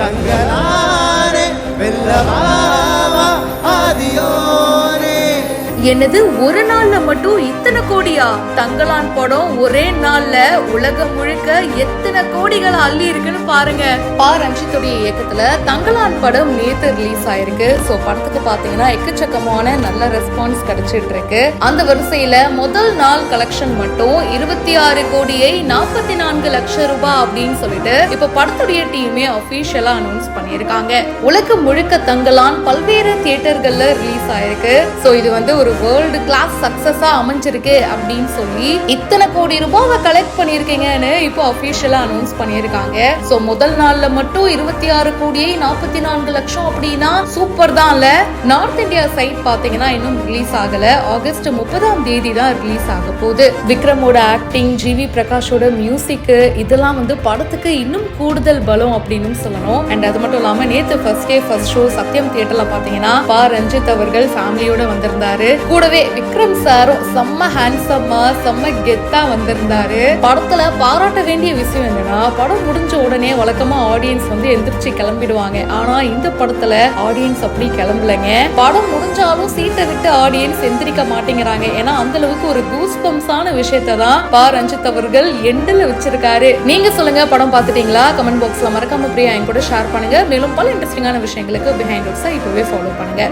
தங்களானே வெல்லவாவா ஆதியோனே. என்னது ஒரு நாள்ல மட்டும் இத்தனை கோடியா? தங்கலான் படம் ஒரே நாள்ல உலகம் முழுக்க எத்தனை கோடிகள் அள்ளி இருக்குன்னு பாருங்க. ரஞ்சித்துடைய இயக்கத்துல தங்கலான் படம் நேத்து ரிலீஸ் ஆயிருக்கு. சோ படத்துக்கு பாத்தீங்கன்னா எக்கச்சக்கமான நல்ல ரெஸ்பான்ஸ் கிடைச்சிட்டு இருக்கு. அந்த வரிசையில முதல் நாள் கலெக்ஷன் மட்டும் 26 கோடியை 44 லட்சம் ரூபாய் அப்படின்னு சொல்லிட்டு இப்ப படத்துடைய டீமே அபிஷியலா அனௌன்ஸ் பண்ணிருக்காங்க. உலகம் முழுக்க தங்கலான் பல்வேறு தியேட்டர்கள்ல ரிலீஸ் ஆயிருக்கு. சோ இது வந்து ஒரு வேர்ல்டு கிளாஸ் சக்சஸா அமைஞ்சிருக்கு அப்படின்னு சொல்லி இத்தனை கோடி ரூபாவை கலெக்ட் பண்ணிருக்கீங்கன்னு இப்போ அபிஷியலா அனௌன்ஸ் பண்ணிருக்காங்க. சோ முதல் நாள்ல மட்டும் 26 கோடியை 44 லட்சம் அப்படின்னா சூப்பர் தான்ல. நார்த் இந்தியா சைட் பாத்தீங்கன்னா இன்னும் ரிலீஸ் ஆகல. ஆகஸ்ட் 30ஆம் தேதி தான் ரிலீஸ் ஆக போகுது. விக்ரமோட ஆக்டிங், ஜிவி பிரகாஷோட மியூசிக் இதெல்லாம் வந்து படத்துக்கு இன்னும் கூடுதல் பலம் அப்படின்னு சொல்லணும். அண்ட் அது மட்டும் இல்லாம நேத்து ஃபர்ஸ்ட் டே ஃபர்ஸ்ட் ஷோ சத்யம் தியேட்டர்ல பாத்தீங்கன்னா ரஞ்சித் அவர்கள் ஃபேமிலியோட வந்திருந்தாரு. கூடவே விக்ரம் சாரும் செம்ம ஹேண்ட்ஸம்மா செம்ம கெத்தா வந்திருந்தாரு. படத்துல பாராட்ட வேண்டிய விஷயம் என்னன்னா, படம் முடிஞ்ச உடனே வழக்கமா ஆடியன்ஸ் வந்து எந்திரிச்சு கிளம்பிடுவாங்க. ஆனா இந்த படத்துல ஆடியன்ஸ் அப்படி கிளம்பலங்க. படம் முடிஞ்சாலும் சீட்டை விட்டு ஆடியன்ஸ் எந்திரிக்க மாட்டேங்கிறாங்க. ஏன்னா அந்த அளவுக்கு ஒரு கூஸ் பம்ஸான விஷயத்தை தான் ரஞ்சித் அவர்கள் எண்டில் வச்சிருக்காரு. நீங்க சொல்லுங்க, படம் பார்த்துட்டீங்களா? கமெண்ட் பாக்ஸ்ல மறக்காம பிரியா என் கூட ஷேர் பண்ணுங்க. மேலும் பல இன்ட்ரெஸ்டிங்கான விஷயங்களுக்கு பிஹைண்ட் இப்பவே ஃபாலோ பண்ணுங்க.